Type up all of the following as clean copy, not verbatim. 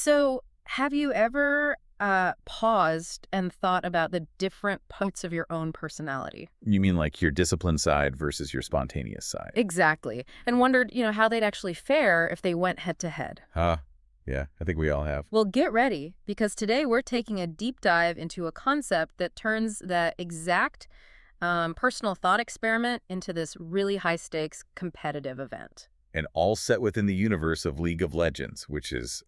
So, have you ever paused and thought about the different parts of your own personality? You mean like your disciplined side versus your spontaneous side? Exactly. And wondered, how they'd actually fare if they went head to head. Huh? Yeah, I think we all have. Well, get ready, because today we're taking a deep dive into a concept that turns that exact personal thought experiment into this really high-stakes competitive event. And all set within the universe of League of Legends, which is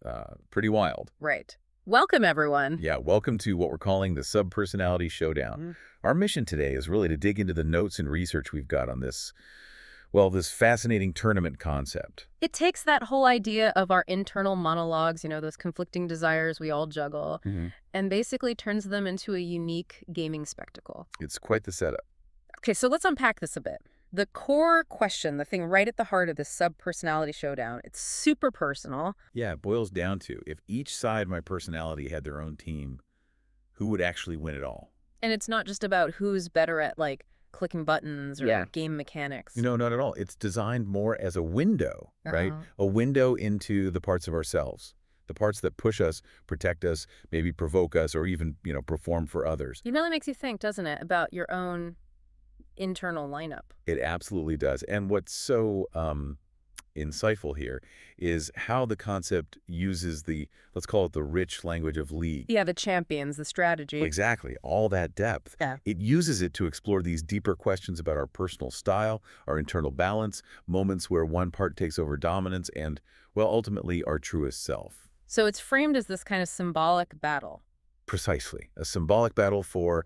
pretty wild. Right. Welcome, everyone. Yeah, welcome to what we're calling the Subpersonality Showdown. Our mission today is really to dig into the notes and research we've got on this, well, this fascinating tournament concept. It takes that whole idea of our internal monologues, those conflicting desires we all juggle, and basically turns them into a unique gaming spectacle. It's quite the setup. Okay, so let's unpack this a bit. The core question, the thing right at the heart of this sub-personality showdown, it's super personal. Yeah, it boils down to, if each side of my personality had their own team, who would actually win it all? And it's not just about who's better at, clicking buttons or game mechanics. No, not at all. It's designed more as a window, right? A window into the parts of ourselves, the parts that push us, protect us, maybe provoke us, or even, perform for others. It really makes you think, doesn't it, about your own internal lineup. It absolutely does. And what's so insightful here is how the concept uses the, let's call it the rich language of League. Yeah, the champions, the strategy. Exactly. All that depth. Yeah. It uses it to explore these deeper questions about our personal style, our internal balance, moments where one part takes over dominance, and, well, ultimately our truest self. So it's framed as this kind of symbolic battle. Precisely. A symbolic battle for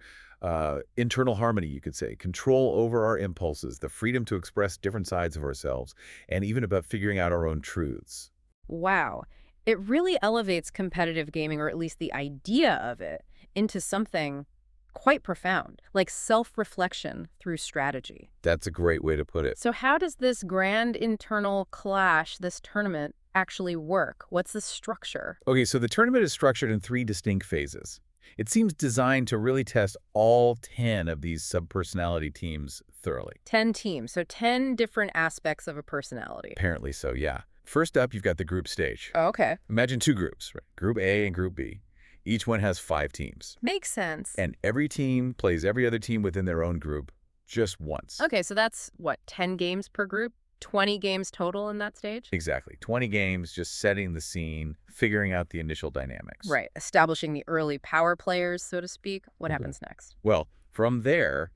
internal harmony, you could say, control over our impulses, the freedom to express different sides of ourselves, and even about figuring out our own truths. Wow. It really elevates competitive gaming, or at least the idea of it, into something quite profound, like self-reflection through strategy. That's a great way to put it. So how does this grand internal clash, this tournament, actually work? What's the structure? Okay, so the tournament is structured in 3 distinct phases. It seems designed to really test all 10 of these subpersonality teams thoroughly. 10 teams, so 10 different aspects of a personality. Apparently so, yeah. First up, you've got the group stage. Oh, okay. Imagine 2 groups, right? Group A and Group B. Each one has 5 teams. Makes sense. And every team plays every other team within their own group just once. Okay, so that's, 10 games per group? 20 games total in that stage? Exactly. 20 games, just setting the scene, figuring out the initial dynamics. Right, establishing the early power players, so to speak. What happens next? Well, from there,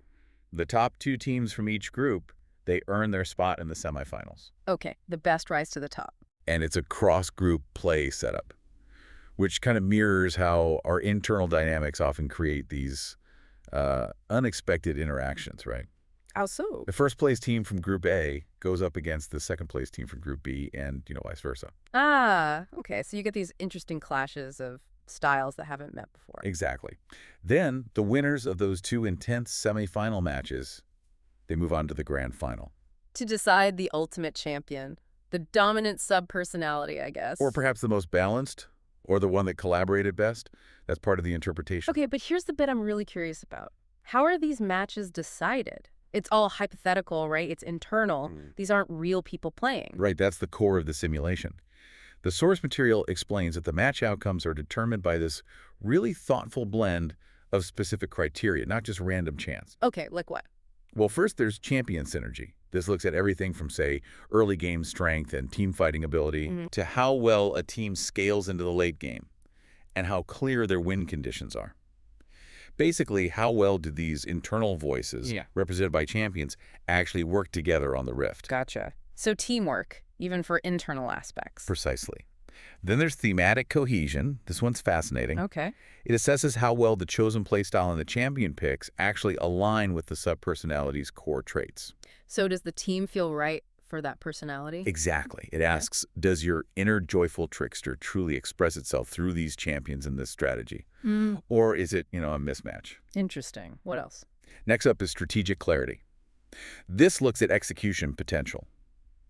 the top 2 teams from each group, they earn their spot in the semifinals. Okay, the best rise to the top. And it's a cross-group play setup, which kind of mirrors how our internal dynamics often create these unexpected interactions, right? How so? The first-place team from Group A goes up against the second-place team from Group B, and, vice versa. Ah, okay, so you get these interesting clashes of styles that haven't met before. Exactly. Then, the winners of those 2 intense semifinal matches, they move on to the grand final. To decide the ultimate champion, the dominant sub-personality, I guess. Or perhaps the most balanced, or the one that collaborated best. That's part of the interpretation. Okay, but here's the bit I'm really curious about. How are these matches decided? It's all hypothetical, right? It's internal. These aren't real people playing. Right, that's the core of the simulation. The source material explains that the match outcomes are determined by this really thoughtful blend of specific criteria, not just random chance. Okay, like what? Well, first there's champion synergy. This looks at everything from, say, early game strength and team fighting ability to how well a team scales into the late game and how clear their win conditions are. Basically, how well do these internal voices, represented by champions, actually work together on the rift? Gotcha. So teamwork, even for internal aspects. Precisely. Then there's thematic cohesion. This one's fascinating. Okay. It assesses how well the chosen playstyle and the champion picks actually align with the subpersonality's core traits. So does the team feel right for that personality? Exactly. It asks, does your inner joyful trickster truly express itself through these champions in this strategy? Or is it, a mismatch? Interesting. What else? Next up is strategic clarity. This looks at execution potential.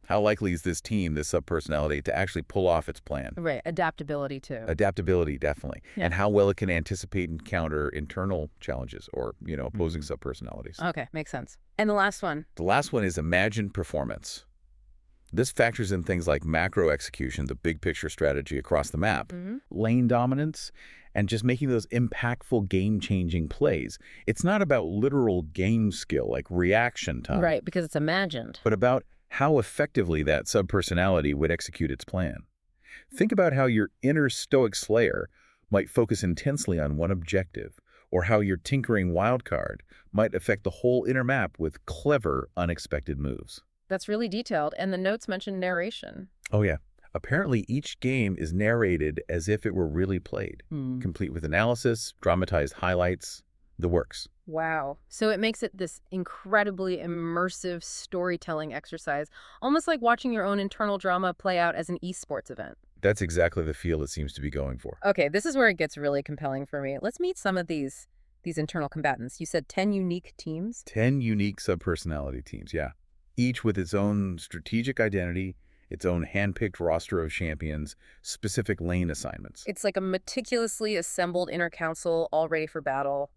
How likely is this team, this subpersonality, to actually pull off its plan? Right. Adaptability, too. Adaptability, definitely. Yeah. And how well it can anticipate and counter internal challenges or, opposing subpersonalities. Okay. Makes sense. And the last one? The last one is imagined performance. This factors in things like macro execution, the big picture strategy across the map, Hmm. lane dominance, and just making those impactful game-changing plays. It's not about literal game skill like reaction time, Right, because it's imagined. but about how effectively that subpersonality would execute its plan. Think about how your inner stoic slayer might focus intensely on one objective, or how your tinkering wildcard might affect the whole inner map with clever, unexpected moves. That's really detailed, and the notes mention narration. Oh yeah. Apparently, each game is narrated as if it were really played, Hmm. complete with analysis, dramatized highlights, the works. Wow. So it makes it this incredibly immersive storytelling exercise, almost like watching your own internal drama play out as an esports event. That's exactly the feel it seems to be going for. Okay, this is where it gets really compelling for me. Let's meet some of these internal combatants. You said 10 unique teams? 10 unique subpersonality teams, yeah. Each with its own strategic identity, its own hand-picked roster of champions, specific lane assignments. It's like a meticulously assembled inner council, all ready for battle.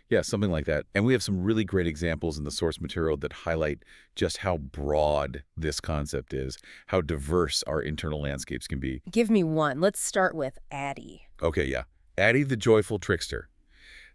Yeah, something like that. And we have some really great examples in the source material that highlight just how broad this concept is, how diverse our internal landscapes can be. Give me one. Let's start with Addy. Okay, yeah. Addy the Joyful Trickster.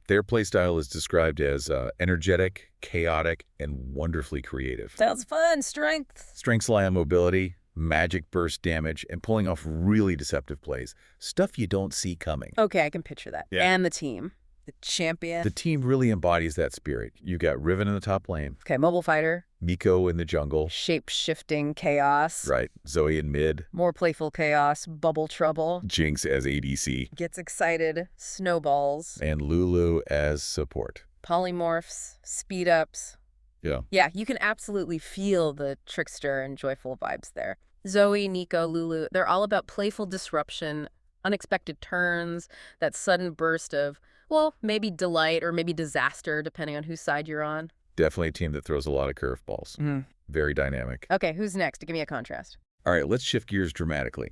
Their playstyle is described as energetic, chaotic, and wonderfully creative. Sounds fun. Strength. Strengths lie on mobility, magic burst damage, and pulling off really deceptive plays. Stuff you don't see coming. Okay, I can picture that. Yeah. And the team. The champion. The team really embodies that spirit. You got Riven in the top lane, Okay, mobile fighter. Miko in the jungle, Shape-shifting chaos. right, Zoe in mid, More playful chaos. Bubble trouble. Jinx as ADC, Gets excited. Snowballs. and Lulu as support. Polymorphs. Speed-ups. Yeah. Yeah, you can absolutely feel the trickster and joyful vibes there. Zoe, Nico, Lulu, they're all about playful disruption, unexpected turns, that sudden burst of, well, maybe delight or maybe disaster, depending on whose side you're on. Definitely a team that throws a lot of curveballs. Very dynamic. Okay, who's next? Give me a contrast. All right, let's shift gears dramatically.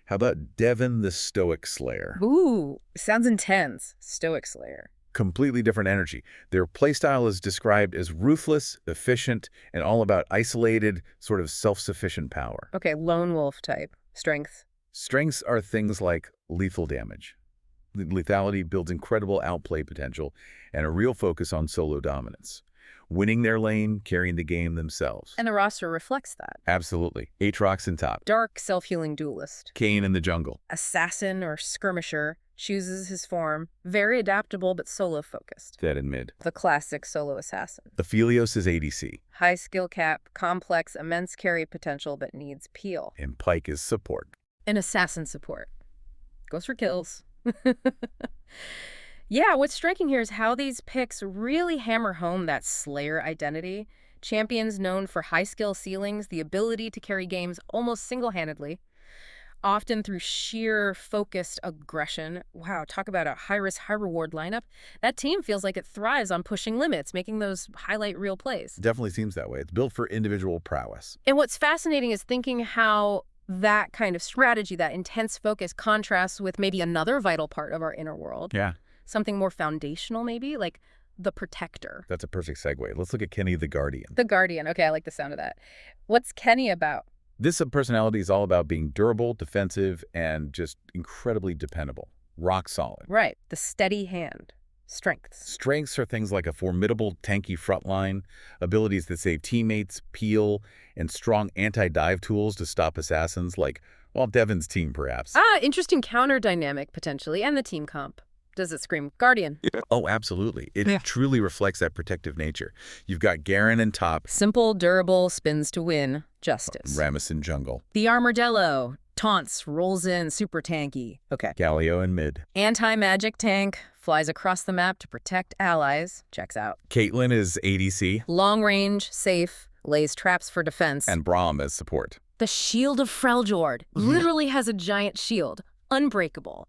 How about Devon the Stoic Slayer? Ooh, sounds intense. Stoic Slayer. Completely different energy. Their playstyle is described as ruthless, efficient, and all about isolated, sort of self-sufficient power. Okay, lone wolf type. Strength. Strengths are things like lethal damage. Lethality builds incredible outplay potential and a real focus on solo dominance. Winning their lane, carrying the game themselves. And the roster reflects that. Absolutely. Aatrox in top. Dark, self-healing duelist. Kayn in the jungle. Assassin or skirmisher. Chooses his form. Very adaptable but solo-focused. Zed in mid. The classic solo assassin. Aphelios is ADC. High skill cap, complex, immense carry potential, but needs peel. And Pyke is support. An assassin support. Goes for kills. Yeah, what's striking here is how these picks really hammer home that Slayer identity. Champions known for high skill ceilings, the ability to carry games almost single-handedly, often through sheer focused aggression. Wow, talk about a high-risk, high-reward lineup. That team feels like it thrives on pushing limits, making those highlight reel plays. Definitely seems that way. It's built for individual prowess. And what's fascinating is thinking how that kind of strategy, that intense focus, contrasts with maybe another vital part of our inner world. Yeah. Something more foundational, maybe, like the protector. That's a perfect segue. Let's look at Kenny the Guardian. The guardian. Okay, I like the sound of that. What's Kenny about? This subpersonality is all about being durable, defensive, and just incredibly dependable. Rock solid. Right, the steady hand. Strengths. Strengths are things like a formidable, tanky front line, abilities that save teammates, peel, and strong anti-dive tools to stop assassins like, well, Devon's team, perhaps. Interesting counter dynamic, potentially, and the team comp. Does it scream guardian? Oh, absolutely. It truly reflects that protective nature. You've got Garen in top, Simple, durable, spins to win. Justice. Rammus in jungle, The Armadillo. Taunts, rolls in, super tanky. Okay. Galio in mid. Anti-magic tank. Flies across the map to protect allies. Checks out. Caitlyn is ADC, Long range, safe. Lays traps for defense. and Braum as support. The Shield of Freljord literally has a giant shield. Unbreakable.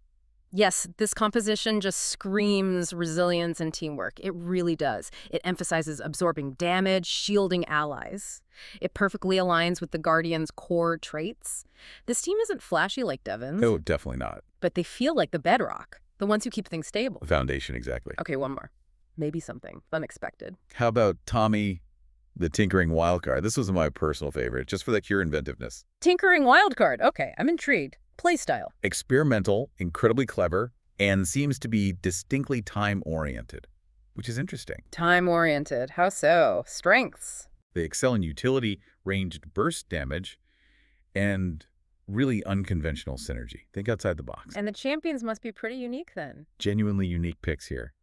Yes, this composition just screams resilience and teamwork. It really does. It emphasizes absorbing damage, shielding allies. It perfectly aligns with the Guardian's core traits. This team isn't flashy like Devon's, Oh, definitely not. but they feel like the bedrock, the ones who keep things stable. Foundation, exactly. Okay, one more. Maybe something unexpected. How about Tommy The tinkering wildcard. This was my personal favorite, just for the pure inventiveness. Tinkering wildcard. Okay, I'm intrigued. Playstyle. Experimental, incredibly clever, and seems to be distinctly time-oriented, which is interesting. Time-oriented. How so? Strengths. They excel in utility, ranged burst damage, and really unconventional synergy. Think outside the box. And the champions must be pretty unique then. Genuinely unique picks here.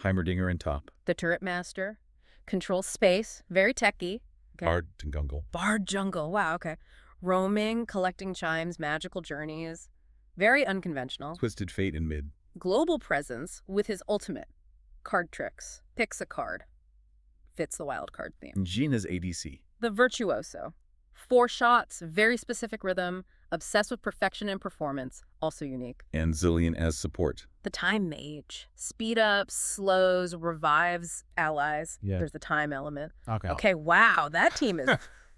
Heimerdinger in top. The Turret Master. Controls space. Very techy. Okay. Bard and Gungle. Bard Jungle. Wow, okay. Roaming, collecting chimes, magical journeys. Very unconventional. Twisted Fate in mid. Global presence with his ultimate. Card tricks. Picks a card. Fits the wild card theme. Gina's ADC. The Virtuoso. 4 shots, very specific rhythm, obsessed with perfection and performance, also unique. And Zillion as support. The Time Mage. Speed ups, slows, revives allies. Yeah. There's the time element. Okay. Okay, wow, that team is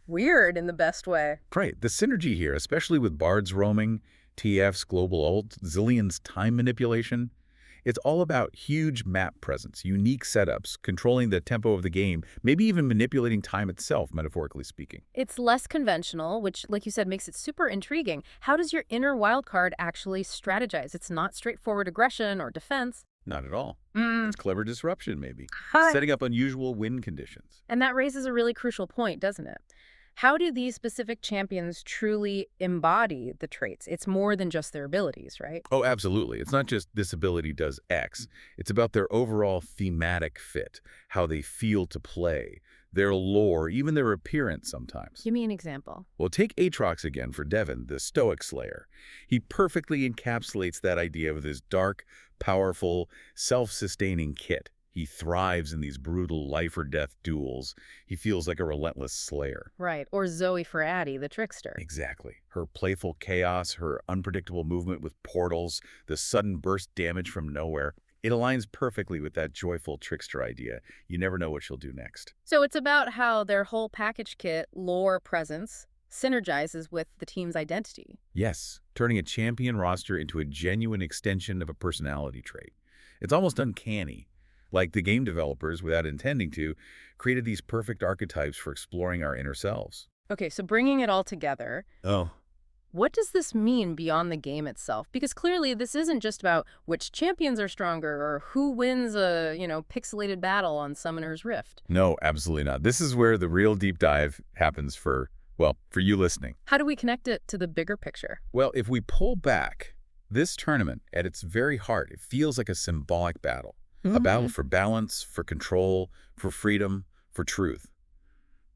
weird in the best way. Right. The synergy here, especially with Bard's roaming, TF's global ult, Zillion's time manipulation, it's all about huge map presence, unique setups, controlling the tempo of the game, maybe even manipulating time itself, metaphorically speaking. It's less conventional, which, like you said, makes it super intriguing. How does your inner wildcard actually strategize? It's not straightforward aggression or defense. Not at all. It's clever disruption, maybe. Hi. Setting up unusual win conditions. And that raises a really crucial point, doesn't it? How do these specific champions truly embody the traits? It's more than just their abilities, right? Oh, absolutely. It's not just this ability does X. It's about their overall thematic fit, how they feel to play, their lore, even their appearance sometimes. Give me an example. Well, take Aatrox again for Devin, the Stoic Slayer. He perfectly encapsulates that idea with his dark, powerful, self-sustaining kit. He thrives in these brutal life-or-death duels. He feels like a relentless slayer. Right. Or Zoe for Addie, the trickster. Exactly. Her playful chaos, her unpredictable movement with portals, the sudden burst damage from nowhere. It aligns perfectly with that joyful trickster idea. You never know what she'll do next. So it's about how their whole package kit, lore, presence, synergizes with the team's identity. Yes, turning a champion roster into a genuine extension of a personality trait. It's almost uncanny. Like the game developers, without intending to, created these perfect archetypes for exploring our inner selves. Okay, so bringing it all together, what does this mean beyond the game itself? Because clearly this isn't just about which champions are stronger or who wins a, pixelated battle on Summoner's Rift. No, absolutely not. This is where the real deep dive happens for you listening. How do we connect it to the bigger picture? Well, if we pull back, this tournament, at its very heart, it feels like a symbolic battle. A battle for balance, for control, for freedom, for truth.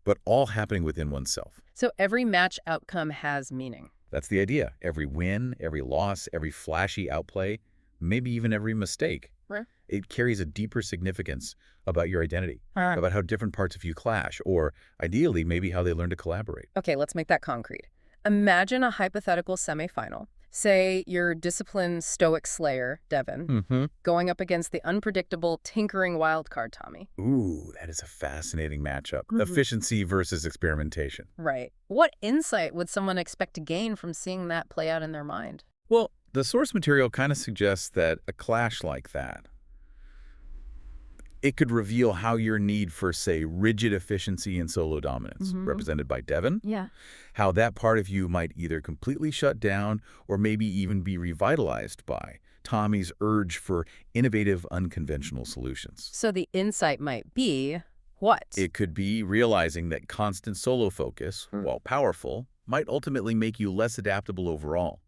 But all happening within oneself. So every match outcome has meaning. That's the idea. Every win, every loss, every flashy outplay, maybe even every mistake. Right. It carries a deeper significance about your identity, about how different parts of you clash, or ideally, maybe how they learn to collaborate. Okay, let's make that concrete. Imagine a hypothetical semifinal. Say your disciplined stoic slayer, Devin, going up against the unpredictable tinkering wildcard, Tommy. Ooh, that is a fascinating matchup. Efficiency versus experimentation. Right. What insight would someone expect to gain from seeing that play out in their mind? Well, the source material kind of suggests that a clash like that, it could reveal how your need for, say, rigid efficiency and solo dominance, represented by Devin, how that part of you might either completely shut down or maybe even be revitalized by Tommy's urge for innovative, unconventional solutions. So the insight might be what? It could be realizing that constant solo focus, while powerful, might ultimately make you less adaptable overall,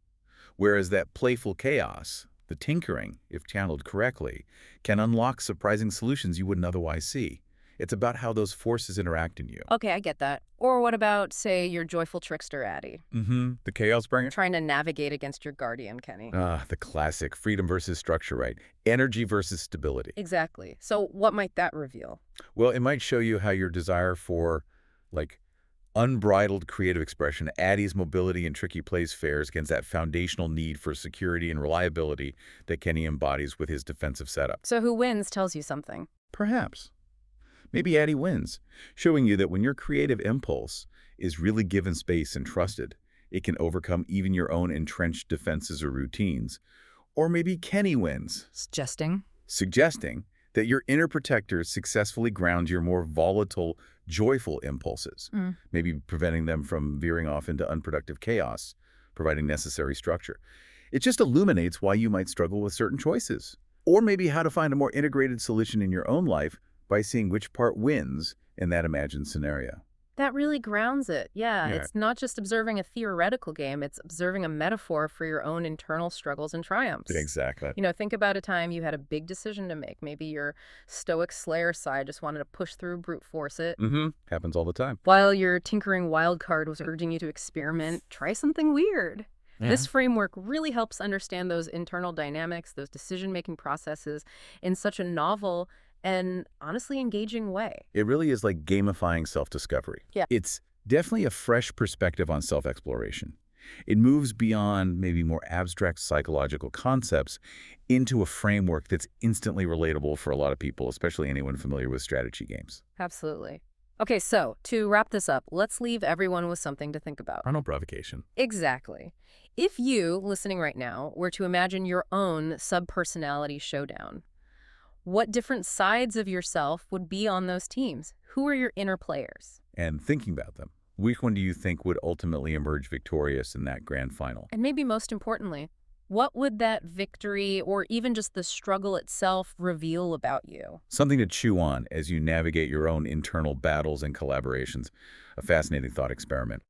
whereas that playful chaos, the tinkering, if channeled correctly, can unlock surprising solutions you wouldn't otherwise see. It's about how those forces interact in you. Okay, I get that. Or what about, say, your joyful trickster, Addie? The chaos bringer? Trying to navigate against your guardian, Kenny. The classic freedom versus structure, right? Energy versus stability. Exactly. So what might that reveal? Well, it might show you how your desire for, unbridled creative expression, Addie's mobility and tricky plays fares against that foundational need for security and reliability that Kenny embodies with his defensive setup. So who wins tells you something. Perhaps. Maybe Addie wins, showing you that when your creative impulse is really given space and trusted, it can overcome even your own entrenched defenses or routines. Or maybe Kenny wins. Suggesting Suggesting that your inner protector successfully grounds your more volatile, joyful impulses, Mm. maybe preventing them from veering off into unproductive chaos, providing necessary structure. It just illuminates why you might struggle with certain choices, or maybe how to find a more integrated solution in your own life by seeing which part wins in that imagined scenario. That really grounds it. Yeah, Yeah, it's not just observing a theoretical game, it's observing a metaphor for your own internal struggles and triumphs. exactly. Think about a time you had a big decision to make. Maybe your stoic slayer side just wanted to push through, brute force it, Happens all the time. while your tinkering wild card was urging you to experiment, try something weird. Yeah. This framework really helps understand those internal dynamics, those decision-making processes in such a novel and honestly engaging way. It really is like gamifying self-discovery. Yeah. It's definitely a fresh perspective on self-exploration. It moves beyond maybe more abstract psychological concepts into a framework that's instantly relatable for a lot of people, especially anyone familiar with strategy games. Absolutely. Okay, so to wrap this up, let's leave everyone with something to think about. Carnal provocation. Exactly. If you, listening right now, were to imagine your own subpersonality showdown, what different sides of yourself would be on those teams? Who are your inner players? And thinking about them, which one do you think would ultimately emerge victorious in that grand final? And maybe most importantly, what would that victory or even just the struggle itself reveal about you? Something to chew on as you navigate your own internal battles and collaborations. A fascinating thought experiment.